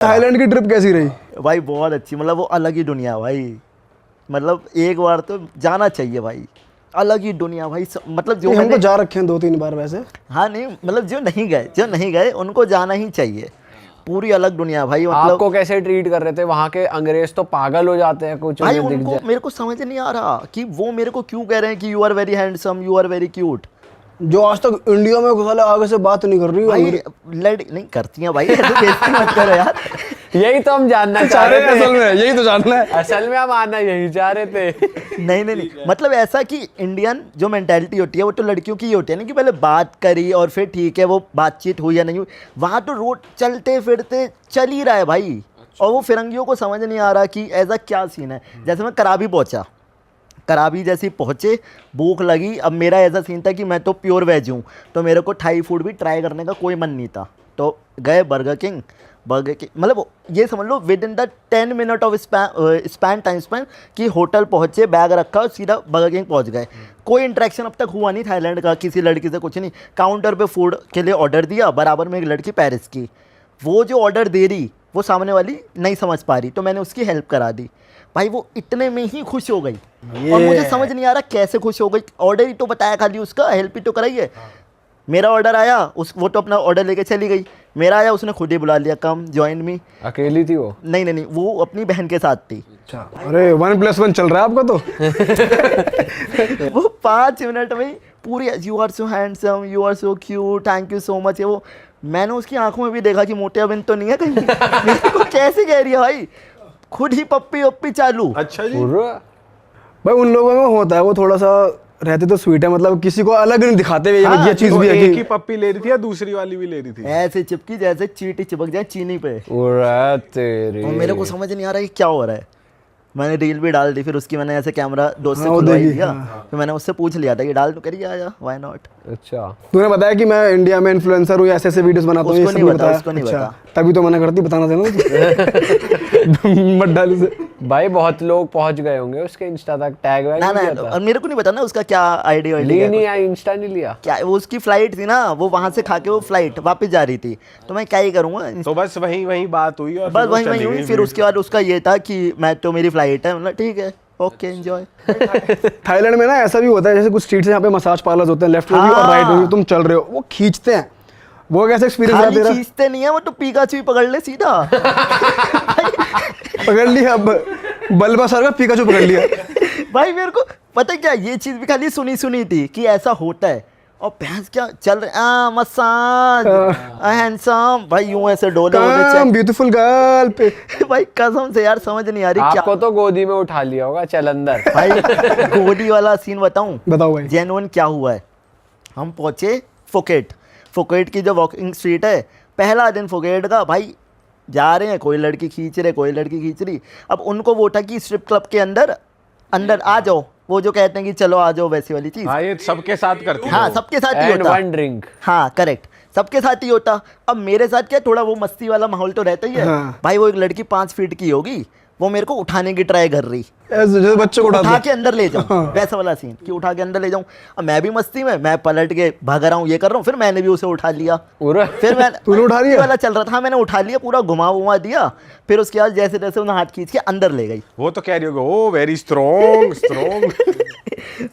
Thailand की trip कैसी रही? भाई बहुत अच्छी, मतलब वो अलग ही दुनिया भाई, मतलब एक बार तो जाना चाहिए भाई, अलग ही दुनिया भाई। मतलब जो हमको जा रखे हैं 2-3 बार वैसे। हाँ नहीं, मतलब जो नहीं गए उनको जाना ही चाहिए, पूरी अलग दुनिया भाई। मतलब आपको कैसे ट्रीट कर रहे थे वहाँ के अंग्रेज? तो पागल हो जाते हैं कुछ भाई, उन्हें दिख उनको जाए। मेरे को समझ नहीं आ रहा कि वो मेरे को क्यों कह रहे हैं कि you are very handsome, you are very cute. जो आज तक इंडिया में साले आगे से बात नहीं कर रही भाई लड़ नहीं करती हैं भाई, ऐसे बेइज्जती मत करो यार। यही तो हम जानना चाह रहे थे, असल में यही तो जानना है। असल में हम आना यही चाह रहे थे। नहीं, मतलब ऐसा कि इंडियन जो मेंटालिटी होती है वो तो लड़कियों की ही होती है ना, कि पहले बात करी और फिर ठीक है वो बातचीत हुई या नहीं हुई। वहाँ तो रोड चलते फिरते चल ही रहा है भाई। और वो फिरंगियों को समझ नहीं आ रहा कि ऐसा क्या सीन है। जैसे मैं कराबी पहुँचा, कराबी जैसे ही पहुँचे, भूख लगी। अब मेरा ऐसा सीन था कि मैं तो प्योर वेज हूँ, तो मेरे को थाई फूड भी ट्राई करने का कोई मन नहीं था। तो गए बर्गर किंग, मतलब ये समझ लो within the 10 minute of span time span कि होटल पहुँचे, बैग रखा और सीधा बर्गर किंग पहुँच गए। कोई इंटरेक्शन अब तक हुआ नहीं थाईलैंड का किसी लड़की से, कुछ नहीं। काउंटर पे फूड के लिए ऑर्डर दिया, बराबर में एक लड़की पेरिस की, वो जो ऑर्डर दे रही वो सामने वाली नहीं समझ पा रही, तो मैंने उसकी हेल्प करा दी। भाई वो इतने में ही खुश हो गई, और मुझे समझ नहीं आ रहा कैसे खुश हो गई। ऑर्डर ही तो बताया खाली उसका, हेल्प ही तो कराई है। मेरा ऑर्डर आया, वो तो अपना ऑर्डर लेके चली गई। मेरा आया, उसने खुद ही बुला लिया, कम जॉइन मी। अकेली थी वो? नहीं, वो अपनी बहन के साथ थी। अच्छा, अरे 1+1 चल रहा है आपका तो। वो 5 मिनट में पूरी, you are so handsome, you are so cute, thank you so much. वो मैंने उसकी आंखों में भी देखा कि मोटे बिन तो नहीं है कहीं। मेरे को कैसे कह रही है भाई, खुद ही पप्पी वप्पी चालू। अच्छा जी। भाई उन लोगों में होता है, वो थोड़ा सा रहते तो स्वीट है, मतलब किसी को अलग नहीं दिखाते हुए। हाँ, ये चीज तो भी है एक ही कि पप्पी ले रही थी या दूसरी वाली भी ले रही थी? ऐसे चिपकी जैसे चींटी चिपक जाए चीनी पे। तेरी और मेरे को समझ नहीं आ रहा है कि क्या हो रहा है। मैंने रील भी डाल दी, फिर उसकी मैंने ऐसे कैमरा दोस्त से हाँ, वो खुलवाई देखी, दिया। हाँ। फिर मैंने उससे पूछ लिया था कि डाल तो करिए, आया व्हाई नॉट। अच्छा, तूने बताया कि मैं इंडिया में इन्फ्लुएंसर हूँ, ऐसे वीडियोस बनाता हूँ, ये उसको सब नहीं नहीं बता, बताया? उसको नहीं अच्छा, बता। तभी तो मना करती, बताना था ना। मत डाल उसे। भाई बहुत लोग पहुंच गए होंगे उसके इंस्टा तक, टैग वैग ना नहीं ना, किया था? और मेरे को नहीं पता ना उसका क्या आईडी ली नहीं आई, इंस्टा नहीं लिया क्या। वो उसकी फ्लाइट थी ना, वो वहां से खा के वो फ्लाइट वापस जा रही थी, तो मैं क्या ही करूँगा। तो बस वही बात हुई और बस फिर वो वहीं चली हुई। गई फिर उसके बाद उसका ये था कि मैं तो मेरी फ्लाइट है, मतलब ठीक है, ओके एंजॉय। थाईलैंड में ना ऐसा भी होता है, जैसे कुछ स्ट्रीट्स यहाँ पे मसाज पार्लर्स होते हैं, लेफ्ट में भी और राइट में भी, तुम चल रहे हो, वो खींचते हैं। वो कैसे एक्सपीरियंस रहा खाली तेरा? खींचते नहीं है, वो तो पिकाचू ही पकड़ ले सीधा। पकड़ लिया, अब बल्बासर का पिकाचू पकड़ लिया। भाई मेरे को पता है क्या, ये चीज भी खाली सुनी थी कि ऐसा होता है। और भैंस क्या चल रहे, मसाज, हैंडसम, भाई यूं ऐसे डोले ब्यूटीफुल गर्ल पे। भाई कसम से यार समझ नहीं आ रही क्या। आपको तो गोदी में उठा लिया होगा, चल अंदर। भाई गोदी वाला सीन बताऊं, बताओ भाई। जेन्युइन क्या हुआ है। हम पहुंचे फुकेट की जो वॉकिंग स्ट्रीट है, पहला दिन फुकेट का। भाई जा रहे हैं, कोई लड़की खींच रही। अब उनको वो था कि स्ट्रिप क्लब के अंदर आ जाओ, वो जो कहते हैं कि चलो आ जाओ, वैसी वाली चीज। हाँ, ये सबके साथ करती है हाँ वो। सबके साथ ही एंड होता। One drink. हाँ करेक्ट, सबके साथ ही होता। अब मेरे साथ क्या, थोड़ा वो मस्ती वाला माहौल तो रहता ही है। हाँ। भाई वो एक लड़की 5 फीट की होगी, वो मेरे को उठाने की ट्राई कर रही, जैसे बच्चों को उठा के अंदर ले जाऊं, वैसा वाला सीन कि उठा के अंदर ले जाऊं। अब मैं भी मस्ती में, मैं पलट के भाग रहा हूँ, ये कर रहा हूँ, फिर मैंने भी उसे उठा लिया। फिर मैं तूने उठा लिया? वाला चल रहा था, मैंने उठा लिया, पूरा घुमा दिया। फिर उसके बाद जैसे तैसे उन्हें हाथ खींच के अंदर ले गई। वो तो कह रही होगी, ओ वेरी स्ट्रॉन्ग।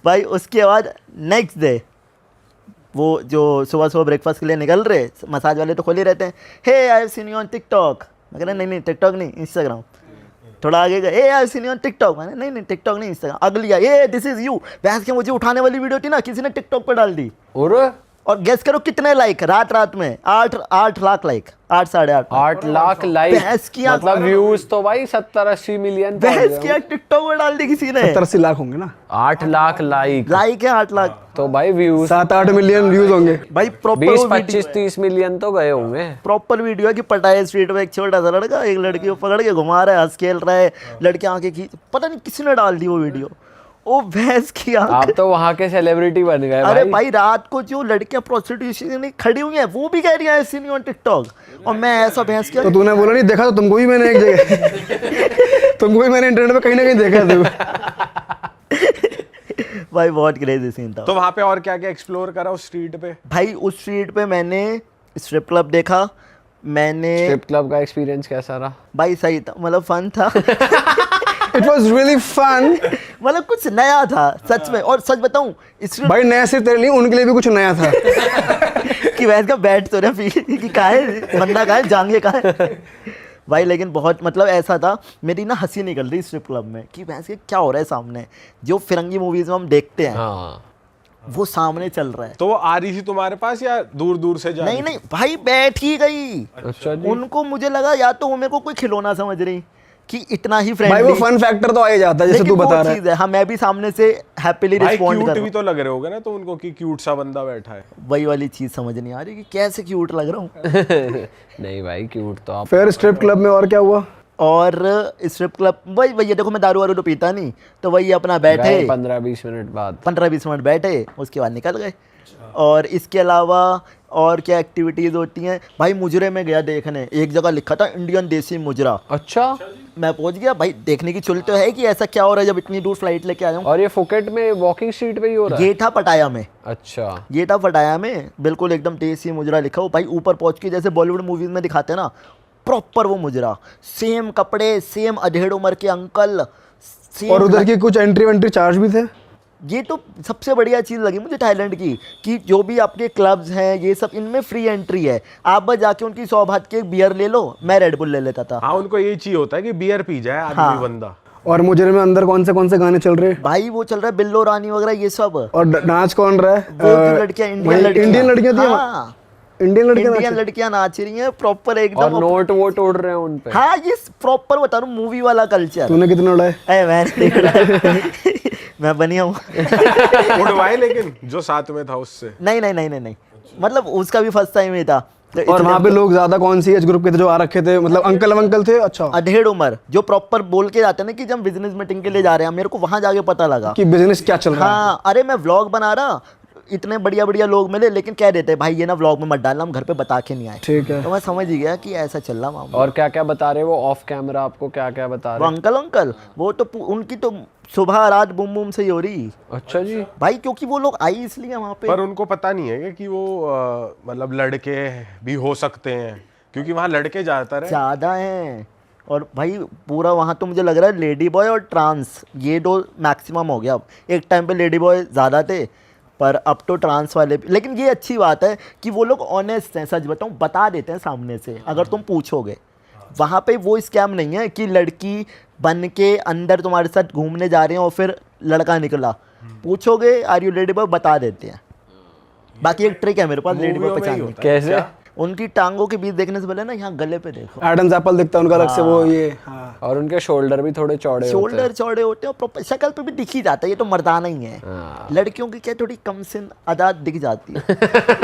भाई उसके बाद नेक्स्ट डे वो जो सुबह ब्रेकफास्ट के लिए निकल रहे, मसाज वाले तो खोले रहते हैं। Hey I have seen you on TikTok. मैं कह रहा नहीं टिकटॉक नहीं, इंस्टाग्राम। थोड़ा आगे गए, hey I have seen you on TikTok. मैंने नहीं टिकटॉक नहीं, इंस्टाग्राम। अगली आई, ये दिस इज यू। भैंस के मुझे उठाने वाली वीडियो थी ना, किसी ने टिकटॉक पर डाल दी। और गेस करो कितने लाइक रात में? 8 लाख लाइक, 8 साढ़े 8 लाख लाइक। भैंस की आंख। मतलब व्यूज तो भाई 70-80 मिलियन। भैंस की टिकटॉक पर डाल दी किसी ने। 70-80 लाख होंगे ना। 8 लाख लाइक है 8 लाख, तो भाई व्यूज 7-8 मिलियन व्यूज होंगे। भाई प्रॉपर 20-25-30 मिलियन तो गए होंगे। प्रॉपर वीडियो है कि पटाया स्ट्रीट में एक छोटा सा लड़का एक लड़की को पकड़ के घुमा रहा है, हंस खेल रहा है, लड़की आंखें खींच, पता नहीं किसी ने डाल दी वो वीडियो। ओ भैंस की आंख। आप तो वहाँ के सेलिब्रिटी बन गए। अरे भाई रात को जो लड़कियां प्रोस्टिट्यूशन में खड़ी हुई हैं, वो भी कह रही हैं सीन ऑन टिकटॉक, और मैं ऐसा भैंस किया। तो तूने बोला नहीं देखा? तो तुमको भी मैंने एक जगह तुमको भी मैंने इंटरनेट पे कहीं ना कहीं देखा था। भाई बहुत क्रेजी सीन था। तो वहाँ पे और क्या क्या एक्सप्लोर करा उस स्ट्रीट पे? भाई उस स्ट्रीट पे मैंने स्ट्रिप क्लब देखा, मैंने स्ट्रिप क्लब का एक्सपीरियंस कैसा रहा? भाई सही था, मतलब फन था। It was really fun. मतलब कुछ नया था सच में। और सच बताऊं इस भाई नया सिर्फ तेरे लिए, उनके लिए भी कुछ नया था। कि वैसे का बैठ तो रहा कि कहा है बंदा, कहा है जांगे, कहा है भाई। लेकिन बहुत मतलब ऐसा था, मेरी ना हंसी निकल रही स्ट्रिप क्लब में कि भैंस के क्या हो रहा है सामने, जो फिरंगी मूवीज में हम देखते हैं हाँ, वो सामने चल रहा है। तो वो आ रही थी तुम्हारे पास या दूर दूर से जा रही नहीं थी? नहीं भाई बैठ ही गई। अच्छा जी। उनको मुझे लगा या तो वो मेरे को कोई खिलौना समझ रही कि इतना ही भाई वो फ्रेंडली, फन फैक्टर तो आ ही जाता है जैसे तू बता रहा है। चीज है। हाँ मैं भी सामने से हैप्पीली भाई रिस्पॉन्ड क्यूट कर भी तो लग रहे होगे ना तो उनको कि क्यूट सा बंदा बैठा है। वही वाली चीज समझ नहीं आ रही कि कैसे क्यूट लग रहा हूँ। नहीं भाई, क्यूट तो आप। फिर स्ट्रिप क्लब में और क्या हुआ? और स्ट्रिप क्लब वही भैया देखो, मैं दारू वारू तो पीता नहीं, तो वही अपना बैठे 15-20 मिनट बाद 15-20 मिनट बैठे, उसके बाद निकल गए। और इसके अलावा और क्या एक्टिविटीज़ होती हैं भाई? मुजरे में गया देखने, एक जगह लिखा था इंडियन देसी मुजरा, अच्छा। मैं पहुंच गया भाई। देखने की चुल तो है कि ऐसा क्या हो रहा है जब इतनी दूर फ्लाइट लेके आया हूँ। और ये फुकेट में वॉकिंग स्ट्रीट पे ही हो रहा है? ये था पटाया में, अच्छा। ये था पटाया में, बिल्कुल एकदम देसी मुजरा लिखा हो भाई। ऊपर पहुंच के जैसे बॉलीवुड मूवीज में दिखाते हैं ना, प्रॉपर वो मुजरा, सेम कपड़े, सेम अधेड़ उम्र के अंकल, सेम। और उधर की कुछ एंट्री वेंट्री चार्ज भी थे? ये तो सबसे बढ़िया चीज़ लगी मुझे थाईलैंड की, कि जो भी आपके क्लब्स हैं ये सब, इनमें फ्री एंट्री है। आप बस जाके उनकी 100 बात की एक बियर ले लो, मैं रेड बुल ले लेता था। हाँ उनको ये चाहिए होता है कि बियर पी जाए आदमी हाँ। बंदा। और मुजरे में अंदर कौन से गाने चल रहे हैं? भाई वो चल रहा है बिल्लो रानी वगैरह ये सब। और नाच कौन रहा है? वो जो लड़कियां, इंडियन लड़कियां, इंडियन लड़कियां थी? हाँ, इंडियन लड़कियां इंडियन लड़कियां नाच रही हैं प्रॉपर और एकदम। नोट वोट उड़ रहे हैं उन पे? हाँ ये प्रॉपर बता रहा हूँ मूवी वाला कल्चर। तूने कितने उड़ाए? मैं देख रहा मैं बनिया हूँ। उड़वाए लेकिन जो साथ में था उससे? नहीं नहीं नहीं नहीं नहीं, मतलब उसका भी फर्स्ट टाइम ही था। तो और इतने वहाँ पे लोग ज्यादा कौन सी एज ग्रुप के थे जो आ रखे थे? मतलब अंकल थे? अच्छा, अधेड़ उम्र जो प्रॉपर बोल के जाते हैं ना कि जब बिजनेस मीटिंग के लिए जा रहे हैं, मेरे को वहां जाके पता लगा कि बिजनेस क्या चल रहा है। हाँ अरे मैं व्लॉग बना रहा, इतने बढ़िया बढ़िया लोग मिले, लेकिन कह देते भाई ये ना व्लॉग में मत डालना, हम घर पे बता के नहीं आए। ठीक है। तो मैं समझ ही गया कि ऐसा चल रहा मामला। और क्या क्या बता रहे वो ऑफ कैमरा? आपको क्या क्या बता वो रहे? अंकल वो तो उनकी तो सुबह रात बूम बूम से ही हो रही अच्छा जी। भाई, क्योंकि वो लोग आई इसलिए वहाँ पे। पर उनको पता नहीं है कि वो मतलब लड़के भी हो सकते हैं, क्योंकि वहाँ लड़के ज्यादातर हैं। ज़्यादा हैं। और भाई पूरा वहाँ तो मुझे लग रहा है लेडी बॉय और ट्रांस ये दो मैक्सिमम हो गया। अब एक टाइम पे लेडी बॉय ज़्यादा थे, पर अब तो ट्रांस वाले भी। लेकिन ये अच्छी बात है कि वो लोग ऑनेस्ट हैं, सच बताऊँ बता देते हैं सामने से अगर तुम पूछोगे। वहाँ पे वो स्कैम नहीं है कि लड़की बन के अंदर तुम्हारे साथ घूमने जा रहे हैं और फिर लड़का निकला। पूछोगे आर यू लेडी बॉय, बता देते हैं। बाकी एक ट्रिक है मेरे पास लेडी बॉय मूवियों में ही पहचानने होता की। है। कैसे? क्या? उनकी टांगों के बीच देखने से पहले ना यहाँ गले पे देखो, एडम्स एप्पल दिखता है उनका अलग से वो ये। हाँ। और उनके शोल्डर भी थोड़े चौड़े होते शोल्डर चौड़े होते हैं और प्रॉपर शक्ल पे भी दिख ही जाता है, ये तो मर्दाना ही है। हाँ। लड़कियों की क्या थोड़ी कम सिन अदा दिख जाती है।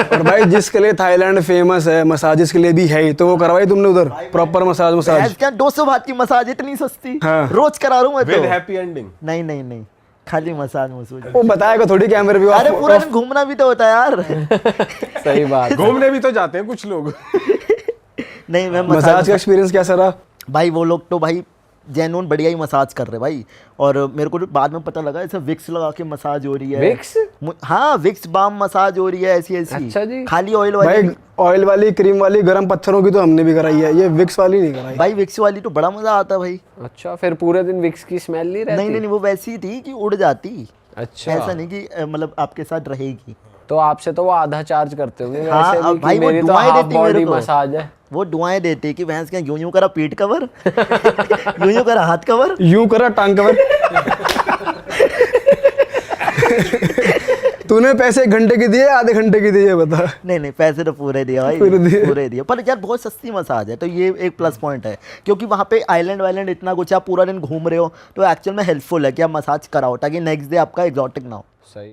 और भाई जिसके लिए थाईलैंड फेमस है मसाजेस के लिए भी है ही, तो वो करवाई तुमने उधर प्रॉपर मसाज? क्या 200 बात की मसाज इतनी सस्ती? हाँ। रोज करा रहा हूँ मैं विद तो। Happy ending? नहीं नहीं नहीं, खाली मसाज मसूज। वो बताएगा थोड़ी कैमरे भी। अरे पूरा दिन घूमना भी तो होता है यार। सही बात। घूमने भी तो जाते हैं कुछ लोग। नहीं मैं मसाज का एक्सपीरियंस कैसा रहा? भाई वो लोग तो भाई जेन्युइन बढ़िया ही मसाज कर रहे भाई। और मेरे को बाद में पता लगा ऐसा विक्स लगा के मसाज हो रही है। विक्स? हाँ विक्स बाम मसाज हो रही है ऐसी ऐसी। अच्छा जी। खाली ऑयल भाई वाली ऑयल वाली, क्रीम वाली, गर्म पत्थरों की तो हमने भी कराई है, ये विक्स वाली नहीं कराई। भाई विक्स वाली तो बड़ा मजा आता भाई। अच्छा, फिर पूरे दिन विक्स की स्मेल नहीं रहती? नहीं नहीं वो वैसी ही थी कि उड़ जाती। अच्छा, ऐसा नहीं कि मतलब आपके साथ रहेगी। तो आपसे तो वो आधा चार्ज करते होंगे हाँ, वैसे भी अब कि भाई वो मेरी तो दुआएं हाफ देती मेरे बॉडी को। मसाज है। वो दुआएं देती कि भैंस क्या यूं यूं करा पीठ कवर, यूं करा हाथ कवर। यूं करा टांग कवर। तूने पैसे 1 घंटे की दिए आधे घंटे की दिए बता? नहीं नहीं पैसे तो पूरे दिए भाई, पूरे दिए। पूरे दिए। पर यार बहुत सस्ती मसाज है, तो ये एक प्लस पॉइंट है। क्योंकि वहाँ पे आइलैंड वाइलैंड इतना कुछ, आप पूरा दिन घूम रहे हो तो एक्चुअल में हेल्पफुल है कि आप मसाज कराओ ताकि नेक्स्ट डे आपका एग्जॉटिक ना हो। सही।